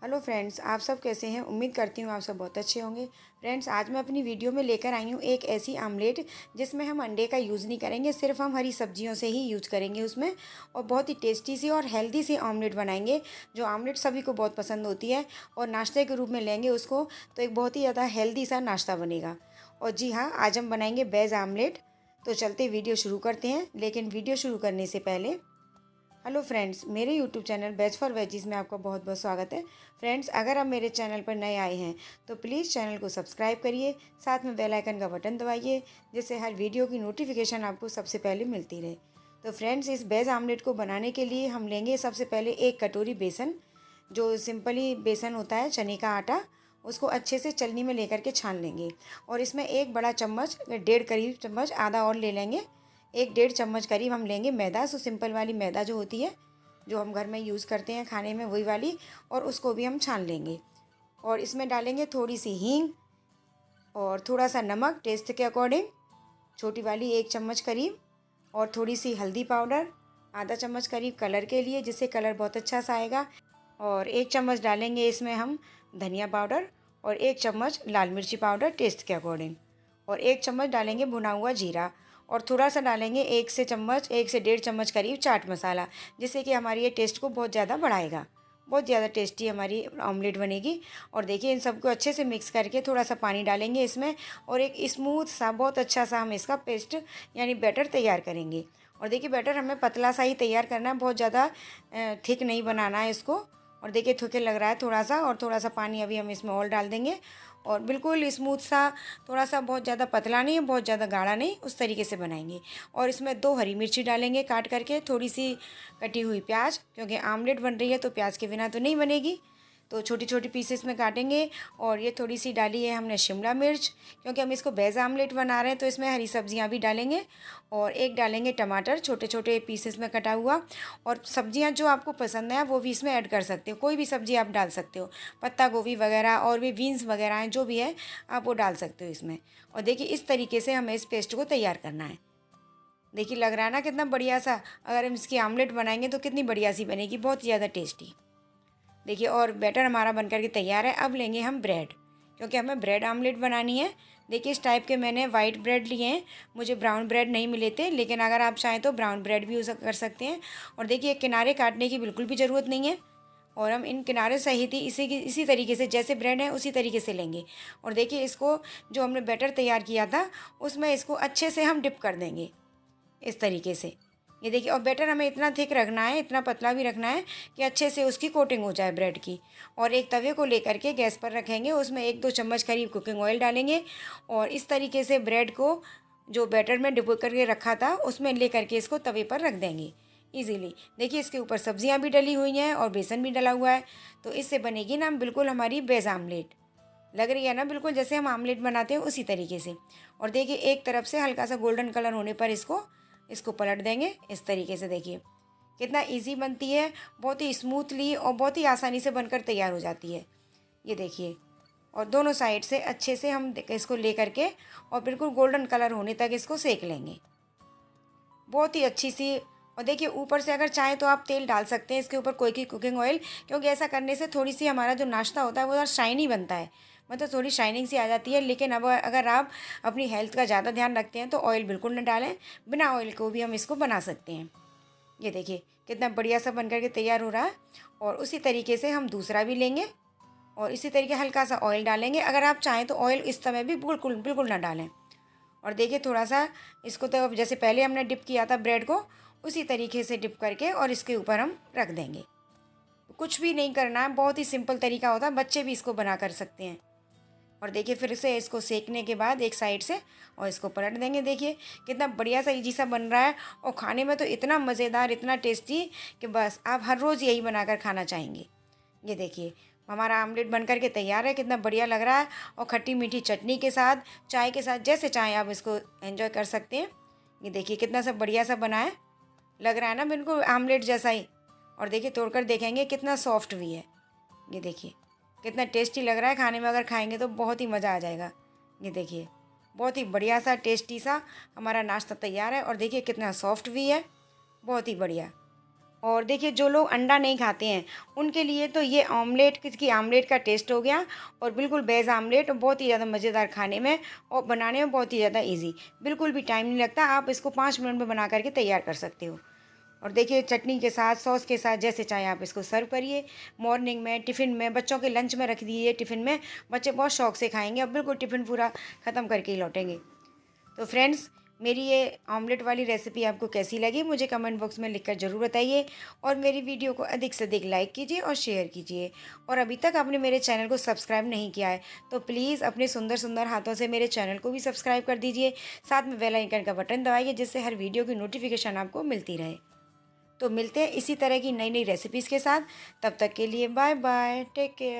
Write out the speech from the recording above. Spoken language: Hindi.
हेलो फ्रेंड्स, आप सब कैसे हैं। उम्मीद करती हूँ आप सब बहुत अच्छे होंगे। फ्रेंड्स, आज मैं अपनी वीडियो में लेकर आई हूँ एक ऐसी आमलेट जिसमें हम अंडे का यूज़ नहीं करेंगे, सिर्फ हम हरी सब्जियों से ही यूज़ करेंगे उसमें। और बहुत ही टेस्टी सी और हेल्दी सी आमलेट बनाएंगे, जो आमलेट सभी को बहुत पसंद होती है। और नाश्ते के रूप में लेंगे उसको तो एक बहुत ही ज़्यादा हेल्दी सा नाश्ता बनेगा। और जी हाँ, आज हम बनाएंगे वेज आमलेट। तो चलते वीडियो शुरू करते हैं, लेकिन वीडियो शुरू करने से पहले हेलो फ्रेंड्स, मेरे YouTube channel ways for veggies में आपका बहुत बहुत स्वागत है। फ्रेंड्स, अगर आप मेरे चैनल पर नए आए हैं तो प्लीज़ चैनल को सब्सक्राइब करिए, साथ में बेल आइकन का बटन दबाइए, जिससे हर वीडियो की नोटिफिकेशन आपको सबसे पहले मिलती रहे। तो फ्रेंड्स, इस वेज आमलेट को बनाने के लिए हम लेंगे सबसे पहले 1 कटोरी बेसन। जो सिंपली बेसन होता है, चने का आटा, उसको अच्छे से चलनी में लेकर के छान लेंगे। और इसमें 1 बड़ा चम्मच, 1.5 करीब चम्मच, आधा और ले लेंगे, 1-1.5 चम्मच करीब हम लेंगे मैदा। सो सिंपल वाली मैदा जो होती है, जो हम घर में यूज़ करते हैं खाने में, वही वाली। और उसको भी हम छान लेंगे। और इसमें डालेंगे थोड़ी सी हींग और थोड़ा सा नमक टेस्ट के अकॉर्डिंग, छोटी वाली 1 चम्मच करीब। और थोड़ी सी हल्दी पाउडर, आधा चम्मच करीब कलर के लिए, जिससे कलर बहुत अच्छा सा आएगा। और 1 चम्मच डालेंगे इसमें हम धनिया पाउडर, और 1 चम्मच लाल मिर्ची पाउडर टेस्ट के अकॉर्डिंग। और 1 चम्मच डालेंगे भुना हुआ जीरा। और थोड़ा सा डालेंगे 1 से 1.5 चम्मच करीब चाट मसाला, जिससे कि हमारी ये टेस्ट को बहुत ज़्यादा बढ़ाएगा। बहुत ज़्यादा टेस्टी हमारी ऑमलेट बनेगी। और देखिए, इन सबको अच्छे से मिक्स करके थोड़ा सा पानी डालेंगे इसमें, और एक स्मूथ सा बहुत अच्छा सा हम इसका पेस्ट यानी बैटर तैयार करेंगे। और देखिए, बैटर हमें पतला सा ही तैयार करना है, बहुत ज़्यादा थिक नहीं बनाना है इसको। और देखिए, थोके लग रहा है थोड़ा सा, और थोड़ा सा पानी अभी हम इसमें और डाल देंगे। और बिल्कुल स्मूथ सा, थोड़ा सा, बहुत ज़्यादा पतला नहीं, बहुत ज़्यादा गाढ़ा नहीं, उस तरीके से बनाएंगे। और इसमें 2 हरी मिर्ची डालेंगे काट करके, थोड़ी सी कटी हुई प्याज, क्योंकि आमलेट बन रही है तो प्याज के बिना तो नहीं बनेगी। तो छोटी छोटी पीसेस में काटेंगे। और ये थोड़ी सी डाली है हमने शिमला मिर्च, क्योंकि हम इसको वेज आमलेट बना रहे हैं तो इसमें हरी सब्जियां भी डालेंगे। और एक डालेंगे टमाटर, छोटे छोटे पीसेस में कटा हुआ। और सब्जियां जो आपको पसंद है वो भी इसमें ऐड कर सकते हो, कोई भी सब्ज़ी आप डाल सकते हो, पत्ता गोभी वगैरह और भी बीन्स वगैरह हैं, जो भी है आप वो डाल सकते हो इसमें। और देखिए, इस तरीके से हमें इस पेस्ट को तैयार करना है। देखिए, लग रहा है ना कितना बढ़िया सा। अगर हम इसकी आमलेट बनाएंगे तो कितनी बढ़िया सी बनेगी, बहुत ज़्यादा टेस्टी। देखिए, और बैटर हमारा बनकर के तैयार है। अब लेंगे हम ब्रेड, क्योंकि हमें ब्रेड आमलेट बनानी है। देखिए, इस टाइप के मैंने वाइट ब्रेड लिए हैं, मुझे ब्राउन ब्रेड नहीं मिले थे, लेकिन अगर आप चाहें तो ब्राउन ब्रेड भी यूज़ कर सकते हैं। और देखिए, किनारे काटने की बिल्कुल भी ज़रूरत नहीं है। और हम इन किनारे सहित ही इसी तरीके से, जैसे ब्रेड है उसी तरीके से लेंगे। और देखिए, इसको जो हमने बैटर तैयार किया था उसमें इसको अच्छे से हम डिप कर देंगे इस तरीके से। ये देखिए, और बैटर हमें इतना थिक रखना है, इतना पतला भी रखना है कि अच्छे से उसकी कोटिंग हो जाए ब्रेड की। और एक तवे को लेकर के गैस पर रखेंगे, उसमें 1-2 चम्मच करीब कुकिंग ऑयल डालेंगे। और इस तरीके से ब्रेड को जो बैटर में डिपो करके रखा था उसमें ले करके इसको तवे पर रख देंगे ईजीली। देखिए, इसके ऊपर सब्जियां भी डली हुई हैं और बेसन भी डला हुआ है। तो इससे बनेगी ना बिल्कुल हमारी वेज आमलेट। लग रही है ना बिल्कुल जैसे हम आमलेट बनाते हैं उसी तरीके से। और देखिए, एक तरफ से हल्का सा गोल्डन कलर होने पर इसको इसको पलट देंगे इस तरीके से। देखिए कितना इजी बनती है, बहुत ही स्मूथली और बहुत ही आसानी से बनकर तैयार हो जाती है। ये देखिए, और दोनों साइड से अच्छे से हम इसको ले करके और बिल्कुल गोल्डन कलर होने तक इसको सेक लेंगे, बहुत ही अच्छी सी। और देखिए, ऊपर से अगर चाहें तो आप तेल डाल सकते हैं इसके ऊपर, कोई की कुकिंग ऑयल, क्योंकि ऐसा करने से थोड़ी सी हमारा जो नाश्ता होता है वो थोड़ा शाइनी बनता है, मतलब थोड़ी शाइनिंग सी आ जाती है। लेकिन अब अगर आप अपनी हेल्थ का ज़्यादा ध्यान रखते हैं तो ऑयल बिल्कुल न डालें, बिना ऑयल को भी हम इसको बना सकते हैं। ये देखिए, कितना बढ़िया सा बन करके तैयार हो रहा है। और उसी तरीके से हम दूसरा भी लेंगे और इसी तरीके हल्का सा ऑयल डालेंगे। अगर आप चाहें तो ऑयल इस समय भी बिल्कुल बिल्कुल ना डालें। और देखिए, थोड़ा सा इसको तो जैसे पहले हमने डिप किया था ब्रेड को, उसी तरीके से डिप करके और इसके ऊपर हम रख देंगे। कुछ भी नहीं करना है, बहुत ही सिंपल तरीका होता है, बच्चे भी इसको बना कर सकते हैं। और देखिए, फिर से इसको सेकने के बाद एक साइड से और इसको पलट देंगे। देखिए कितना बढ़िया सा इजी सा बन रहा है, और खाने में तो इतना मज़ेदार, इतना टेस्टी कि बस आप हर रोज़ यही बनाकर खाना चाहेंगे। ये देखिए, हमारा आमलेट बनकर के तैयार है, कितना बढ़िया लग रहा है। और खट्टी मीठी चटनी के साथ, चाय के साथ, जैसे चाहें आप इसको एंजॉय कर सकते हैं। ये देखिए, कितना सा बढ़िया सा बना है, लग रहा है ना बिल्कुल आमलेट जैसा ही। और देखिए, तोड़कर देखेंगे कितना सॉफ्ट भी है। ये देखिए, कितना टेस्टी लग रहा है, खाने में अगर खाएंगे तो बहुत ही मज़ा आ जाएगा। ये देखिए, बहुत ही बढ़िया सा टेस्टी सा हमारा नाश्ता तैयार है। और देखिए, कितना सॉफ्ट भी है, बहुत ही बढ़िया। और देखिए जो लोग अंडा नहीं खाते हैं उनके लिए तो ये आमलेट का टेस्ट हो गया, और बिल्कुल वेज आमलेट, और बहुत ही ज़्यादा मज़ेदार खाने में और बनाने में बहुत ही ज़्यादा ईजी। बिल्कुल भी टाइम नहीं लगता, आप इसको 5 मिनट में बना करके तैयार कर सकते हो। और देखिए चटनी के साथ, सॉस के साथ, जैसे चाहे आप इसको सर्व करिए। मॉर्निंग में, टिफ़िन में, बच्चों के लंच में रख दीजिए। टिफ़िन में बच्चे बहुत शौक से खाएंगे और बिल्कुल टिफ़िन पूरा ख़त्म करके ही लौटेंगे। तो फ्रेंड्स, मेरी ये ऑमलेट वाली रेसिपी आपको कैसी लगी मुझे कमेंट बॉक्स में लिखकर ज़रूर बताइए, और मेरी वीडियो को अधिक से अधिक लाइक कीजिए और शेयर कीजिए। और अभी तक आपने मेरे चैनल को सब्सक्राइब नहीं किया है तो प्लीज़ अपने सुंदर सुंदर हाथों से मेरे चैनल को भी सब्सक्राइब कर दीजिए। साथ में बेल आइकन का बटन दबाइए, जिससे हर वीडियो की नोटिफिकेशन आपको मिलती रहे। तो मिलते हैं इसी तरह की नई नई रेसिपीज़ के साथ। तब तक के लिए बाय बाय, टेक केयर।